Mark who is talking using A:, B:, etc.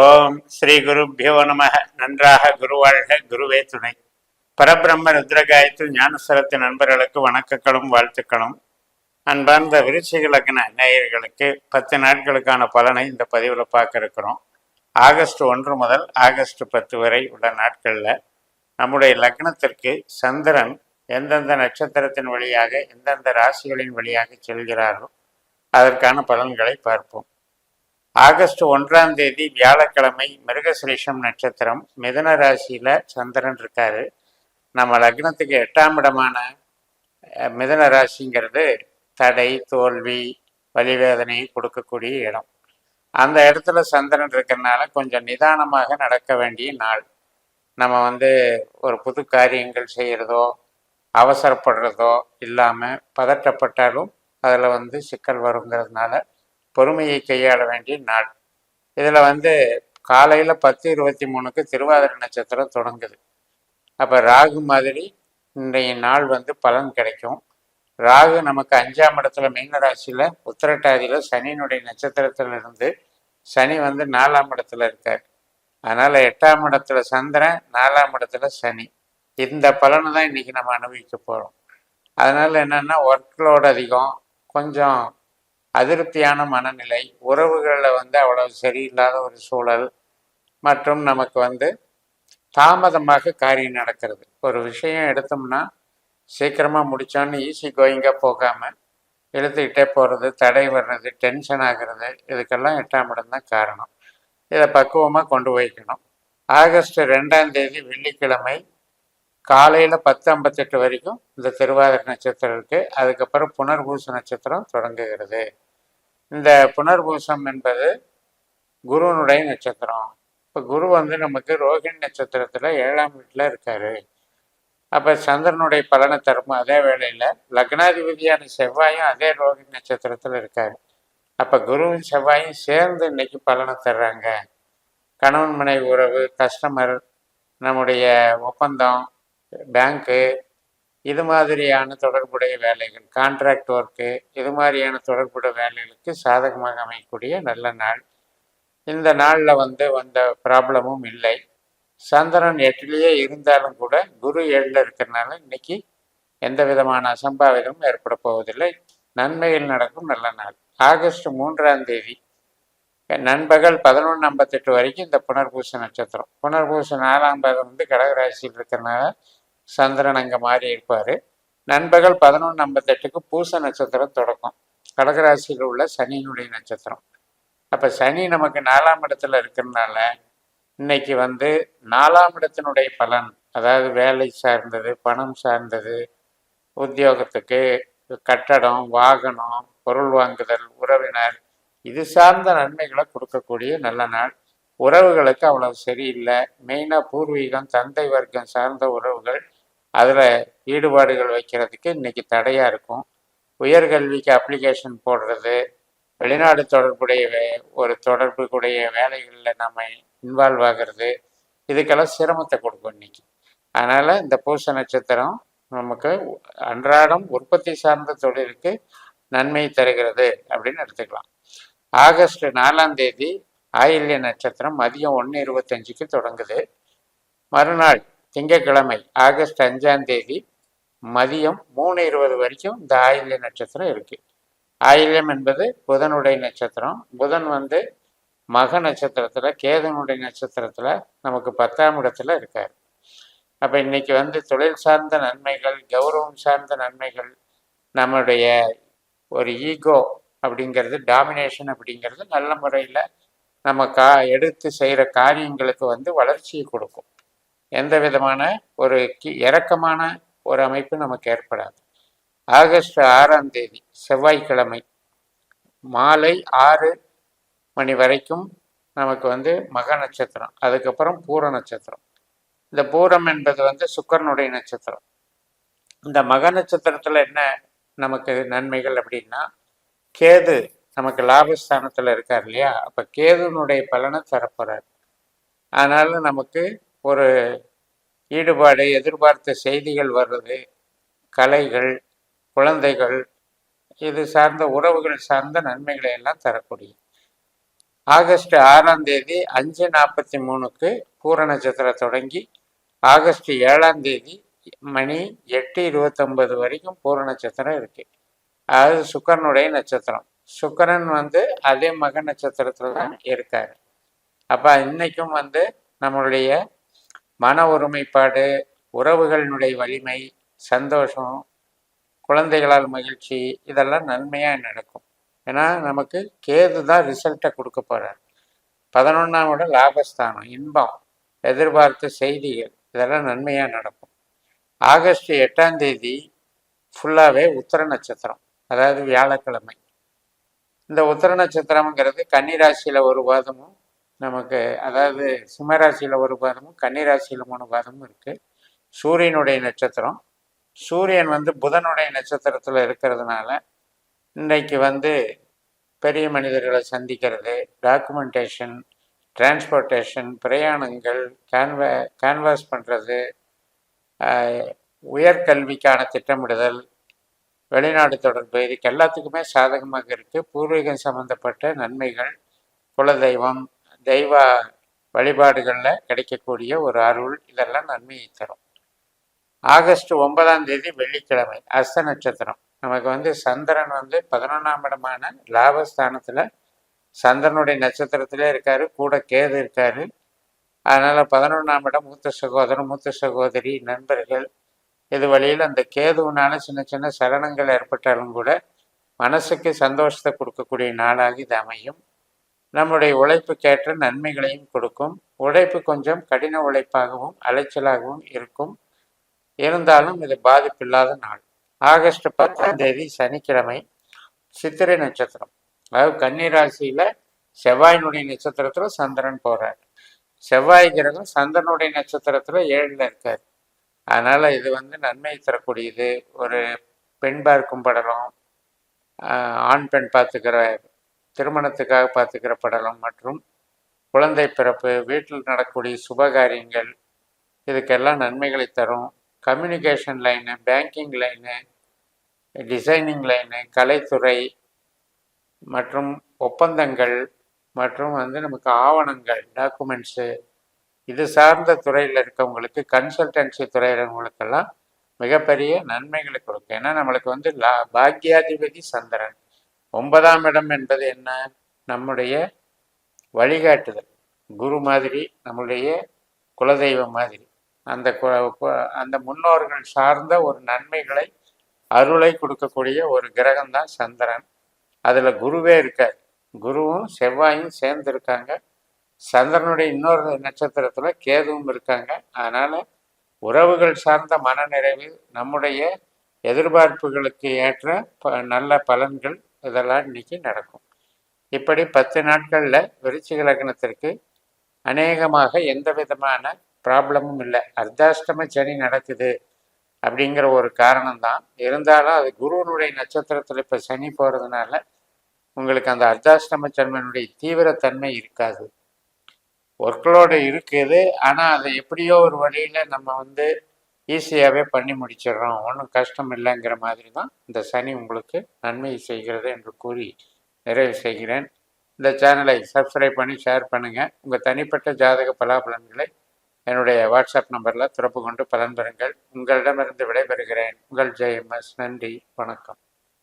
A: ஓம் ஸ்ரீ குருப்பியோ நம. நன்றாக குருவாழ்க, குருவே துணை. பரபிரம்ம ருத்ரகாயத்து ஞானசரத்து நண்பர்களுக்கு வணக்கங்களும் வாழ்த்துக்களும். அன்பார்ந்த விருச்சிக லக்ன நேயர்களுக்கு 10 நாட்களுக்கான பலனை இந்த பதிவில் பார்க்க இருக்கிறோம். ஆகஸ்ட் 1 முதல் ஆகஸ்ட் 10 வரை உள்ள நாட்களில் நம்முடைய லக்னத்திற்கு சந்திரன் எந்தெந்த நட்சத்திரத்தின் வழியாக எந்தெந்த ராசிகளின் வழியாக செல்கிறாரோ அதற்கான பலன்களை பார்ப்போம். ஆகஸ்ட் 1ஆம் தேதி வியாழக்கிழமை மிருகசிரீஷம் நட்சத்திரம் மிதுன ராசியில சந்திரன் இருக்காரு. நம்ம லக்னத்துக்கு 8ஆம் இடமான மிதுன ராசிங்கிறது தடை, தோல்வி, வலிவேதனையை கொடுக்கக்கூடிய இடம். அந்த இடத்துல சந்திரன் இருக்கிறதுனால கொஞ்சம் நிதானமாக நடக்க வேண்டிய நாள். நம்ம ஒரு புது காரியங்கள் செய்கிறதோ அவசரப்படுறதோ இல்லாமல் பதட்டப்பட்டாலும் அதில் சிக்கல் வருங்கிறதுனால பொறுமையை கையாள வேண்டிய நாள். இதில் காலையில் 10:23க்கு திருவாதிரை நட்சத்திரம் தொடங்குது. அப்போ ராகு மாதிரி இன்றைய நாள் பலன் கிடைக்கும். ராகு நமக்கு 5ஆம் இடத்துல மீன ராசியில் உத்திரட்டாதியில் சனியினுடைய நட்சத்திரத்தில் இருந்து சனி 4ஆம் இடத்துல இருக்கார். அதனால் 8ஆம் இடத்துல சந்திரன், 4ஆம் இடத்துல சனி. இந்த பலனை தான் இன்றைக்கி நம்ம அனுபவிக்க போகிறோம். அதனால் என்னென்னா ஒர்க்லோடு அதிகம், கொஞ்சம் அதிருப்தியான மனநிலை, உறவுகளில் அவ்வளவு சரியில்லாத ஒரு சூழல், மற்றும் நமக்கு தாமதமாக காரியம் நடக்கிறது. ஒரு விஷயம் எடுத்தோம்னா சீக்கிரமாக முடித்தோன்னு ஈஸி கோயிங்காக போகாமல் இழுத்துக்கிட்டே போகிறது, தடை வர்றது, டென்ஷன் ஆகிறது, இதுக்கெல்லாம் 8ஆம் இடம் தான் காரணம். இதை பக்குவமாக கொண்டு போய்க்கணும். ஆகஸ்ட் 2ஆம் தேதி வெள்ளிக்கிழமை காலையில் 10:58 வரைக்கும் இந்த திருவாதிரை நட்சத்திரம் இருக்குது. அதுக்கப்புறம் புனர்பூச நட்சத்திரம் தொடங்குகிறது. இந்த புனர்பூசம் என்பது குருவனுடைய நட்சத்திரம். இப்போ குரு நமக்கு ரோகிணி நட்சத்திரத்தில் 7ஆம் வீட்டில் இருக்காரு. அப்போ சந்திரனுடைய பலனை தரும். அதே வேளையில் லக்னாதிபதியான செவ்வாயும் அதே ரோகிணி நட்சத்திரத்தில் இருக்காரு. அப்போ குருவும் செவ்வாயும் சேர்ந்து இன்னைக்கு பலனை தர்றாங்க. கணவன் மனைவி உறவு, கஸ்டமர், நம்முடைய ஒப்பந்தம், பேங்க்கு, இது மாதிரியான தொடர்புடைய வேலைகள், கான்ட்ராக்ட் ஒர்க்கு, இது மாதிரியான தொடர்புடைய வேலைகளுக்கு சாதகமாக அமையக்கூடிய நல்ல நாள். இந்த நாளில் வந்த ப்ராப்ளமும் இல்லை. சந்திரன் 8லேயே இருந்தாலும் கூட குரு 7ல் இருக்கிறதுனால இன்னைக்கு எந்த விதமான அசம்பாவிதமும் ஏற்பட போவதில்லை. நன்மைகள் நடக்கும் நல்ல நாள். ஆகஸ்ட் 3ஆம் தேதி நண்பகல் 11:58 வரைக்கும் இந்த புனர்பூச நட்சத்திரம். புனர்பூச 4ஆம் பாதம் கடகராசியில் இருக்கிறதுனால சந்திரன் அங்கே மாறி இருப்பார். நண்பகல் 11:58க்கு பூச நட்சத்திரம் தொடக்கம். கடகராசியில் உள்ள சனியினுடைய நட்சத்திரம். அப்போ சனி நமக்கு 4ஆம் இடத்துல இருக்கிறதுனால இன்னைக்கு 4ஆம் இடத்தினுடைய பலன், அதாவது வேலை சார்ந்தது, பணம் சார்ந்தது, உத்தியோகத்துக்கு, கட்டடம், வாகனம், பொருள் வாங்குதல், உறவினர், இது சார்ந்த நன்மைகளை கொடுக்கக்கூடிய நல்ல நாள். உறவுகளுக்கு அவ்வளவு சரியில்லை. மெயினாக பூர்வீகம், தந்தை வர்க்கம் சார்ந்த உறவுகள், அதில் ஈடுபாடுகள் வைக்கிறதுக்கு இன்னைக்கு தடையாக இருக்கும். உயர்கல்விக்கு அப்ளிகேஷன் போடுறது, வெளிநாடு தொடர்புடைய ஒரு தொடர்புடைய வேலைகளில் நம்ம இன்வால்வ் ஆகிறது, இதுக்கெல்லாம் சிரமத்தை கொடுக்கும் இன்னைக்கு. அதனால் இந்த பூச நட்சத்திரம் நமக்கு அன்றாடம் உற்பத்தி சார்ந்த தொழிலுக்கு நன்மை தருகிறது அப்படின்னு எடுத்துக்கலாம். ஆகஸ்ட் 4ஆம் தேதி ஆயில்ய நட்சத்திரம் மதியம் 1:25க்கு தொடங்குது. மறுநாள் திங்கட்கிழமை ஆகஸ்ட் 5ஆம் தேதி மதியம் 3:20 வரைக்கும் இந்த ஆயில்ய நட்சத்திரம் இருக்கு. ஆயில்யம் என்பது புதனுடைய நட்சத்திரம். புதன் மக நட்சத்திரத்தில், கேதனுடைய நட்சத்திரத்தில் நமக்கு 10ஆம் இடத்துல இருக்கார். அப்போ இன்னைக்கு தொழில் சார்ந்த நன்மைகள், கௌரவம் சார்ந்த நன்மைகள், நம்முடைய ஒரு ஈகோ அப்படிங்கிறது, டாமினேஷன் அப்படிங்கிறது நல்ல முறையில் நம்ம எடுத்து செய்கிற காரியங்களுக்கு வளர்ச்சியை கொடுக்கும். எந்த விதமான ஒரு இறக்கமான ஒரு அமைப்பு நமக்கு ஏற்படாது. ஆகஸ்ட் 6ஆம் தேதி செவ்வாய்க்கிழமை மாலை 6 மணி வரைக்கும் நமக்கு மக நட்சத்திரம். அதுக்கப்புறம் பூர நட்சத்திரம். இந்த பூரம் என்பது சுக்கிரனுடைய நட்சத்திரம். இந்த மக நட்சத்திரத்தில் என்ன நமக்கு நன்மைகள் அப்படின்னா, கேது நமக்கு லாபஸ்தானத்தில் இருக்கார் இல்லையா? அப்போ கேதுனுடைய பலனை தரப்போறார். அதனால நமக்கு ஒரு ஈடுபாடு, எதிர்பார்த்த செய்திகள் வர்றது, கலைகள், குழந்தைகள், இது சார்ந்த உறவுகள் சார்ந்த நன்மைகளை எல்லாம் தரக்கூடிய ஆகஸ்ட் 6ஆம் தேதி 5:43க்கு பூர நட்சத்திரம் தொடங்கி ஆகஸ்ட் 7ஆம் தேதி மணி 8:29 வரைக்கும் பூர நட்சத்திரம் இருக்கு. அதாவது சுக்கரனுடைய நட்சத்திரம். சுக்கரன் அதே மக நட்சத்திரத்துல தான் இருக்காரு. அப்ப இன்னைக்கும் நம்மளுடைய மன ஒருமைப்பாடு, உறவுகளினுடைய வலிமை, சந்தோஷம், குழந்தைகளால் மகிழ்ச்சி, இதெல்லாம் நன்மையா நடக்கும். ஏன்னா நமக்கு கேது தான் ரிசல்ட்டை கொடுக்க போறார். 11ஆம் இடம் லாபஸ்தானம், இன்பம், எதிர்பார்த்த செய்திகள், இதெல்லாம் நன்மையா நடக்கும். ஆகஸ்ட் 8ஆம் தேதி ஃபுல்லாவே உத்தர நட்சத்திரம், அதாவது வியாழக்கிழமை. இந்த உத்தர நட்சத்திரம்ங்கிறது கன்னிராசியில ஒரு பாதமும் நமக்கு, அதாவது சிம்மராசியில ஒரு பாதமும் கன்னிராசியில 3 பாதமும் இருக்கு. சூரியனுடைய நட்சத்திரம். சூரியன் புதனுடைய நட்சத்திரத்துல இருக்கிறதுனால இன்றைக்கு பெரிய மனிதர்களை சந்திக்கிறது, டாக்குமெண்டேஷன், டிரான்ஸ்போர்ட்டேஷன், பிரயாணங்கள், கேன்வாஸ் பண்ணுறது, உயர்கல்விக்கான திட்டமிடுதல், வெளிநாடு தொடர்பு, இதுக்கு எல்லாத்துக்குமே சாதகமாக இருக்குது. பூர்வீகம் சம்பந்தப்பட்ட நன்மைகள், குலதெய்வம், தெய்வ வழிபாடுகளில் கிடைக்கக்கூடிய ஒரு அருள், இதெல்லாம் நன்மையை தரும். ஆகஸ்ட் 9ஆம் தேதி வெள்ளிக்கிழமை அஸ்த நட்சத்திரம். நமக்கு சந்திரன் 11ஆம் இடமான லாபஸ்தானத்தில் சந்திரனுடைய நட்சத்திரத்திலே இருக்காரு, கூட கேது இருக்காரு. அதனால 11ஆம் இடம் மூத்த சகோதரன், மூத்த சகோதரி, நண்பர்கள், இது வழியில் அந்த கேதுவினால சின்ன சின்ன சலனங்கள் ஏற்பட்டாலும் கூட மனசுக்கு சந்தோஷத்தை கொடுக்கக்கூடிய நாளாக இது அமையும். நம்முடைய உழைப்புக்கேற்ற நன்மைகளையும் கொடுக்கும். உழைப்பு கொஞ்சம் கடின உழைப்பாகவும் அலைச்சலாகவும் இருக்கும். இருந்தாலும் இது பாதிப்பில்லாத நாள். ஆகஸ்ட் 10ஆம் தேதி சனிக்கிழமை சித்திரை நட்சத்திரம், அதாவது கன்னிராசியில செவ்வாயினுடைய நட்சத்திரத்துல சந்திரன் போறார். செவ்வாய் கிரகம் சந்திரனுடைய நட்சத்திரத்துல 7ல் இருக்கார். அதனால இது நன்மை தரக்கூடியது. ஒரு பெண் பார்க்கும் படலம், ஆண் பெண் பார்த்துக்கிற, திருமணத்துக்காக பார்த்துக்கிற படலம் மற்றும் குழந்தை பிறப்பு, வீட்டில் நடக்கக்கூடிய சுபகாரியங்கள், இதுக்கெல்லாம் நன்மைகளை தரும். Communication line, banking line, designing line, கலைத்துறை மற்றும் ஒப்பந்தங்கள் மற்றும் நமக்கு ஆவணங்கள், டாக்குமெண்ட்ஸு, இது சார்ந்த துறையில் இருக்கவங்களுக்கு, கன்சல்டன்சி துறையில் இருக்கவங்களுக்கெல்லாம் மிகப்பெரிய நன்மைகளை கொடுக்கும். ஏன்னா நம்மளுக்கு பாக்யாதிபதி சந்திரன். 9ஆம் இடம் என்பது என்ன? நம்முடைய வழிகாட்டுதல், குரு மாதிரி, நம்முடைய குலதெய்வம் மாதிரி, அந்த முன்னோர்கள் சார்ந்த ஒரு நன்மைகளை, அருளை கொடுக்கக்கூடிய ஒரு கிரகம் தான் சந்திரன். அதில் குருவே இருக்கார். குருவும் செவ்வாயும் சேர்ந்து இருக்காங்க. சந்திரனுடைய இன்னொரு நட்சத்திரத்தில் கேதுவும் இருக்காங்க. அதனால் உறவுகள் சார்ந்த மனநிறைவு, நம்முடைய எதிர்பார்ப்புகளுக்கு ஏற்ற நல்ல பலன்கள், இதெல்லாம் இன்னைக்கு நடக்கும். இப்படி 10 நாட்களில் விருச்சிக லக்னத்திற்கு அநேகமாக எந்த விதமான ப்ராப்ளமும் இல்லை. அர்த்தாஷ்டம சனி நடக்குது அப்படிங்கிற ஒரு காரணம்தான். இருந்தாலும் அது குருவனுடைய நட்சத்திரத்தில் இப்போ சனி போகிறதுனால உங்களுக்கு அந்த அர்த்தாஷ்டம சனியினுடைய தீவிரத்தன்மை இருக்காது. ஒர்க்லோடு இருக்குது, ஆனால் அதை எப்படியோ ஒரு வழியில் நம்ம ஈஸியாகவே பண்ணி முடிச்சிடுறோம், ஒன்றும் கஷ்டம் இல்லைங்கிற மாதிரி தான் இந்த சனி உங்களுக்கு நன்மை செய்கிறது என்று கூறி நிறைவு செய்கிறேன். இந்த சேனலை சப்ஸ்கிரைப் பண்ணி ஷேர் பண்ணுங்கள். உங்கள் தனிப்பட்ட ஜாதக பலாபலன்களை என்னுடைய வாட்ஸ்அப் நம்பரில் தொடர்பு கொண்டு பலன் பெறுங்கள். உங்களிடமிருந்து விடைபெறுகிறேன். உங்கள் ஜெயமஸ். நன்றி, வணக்கம்.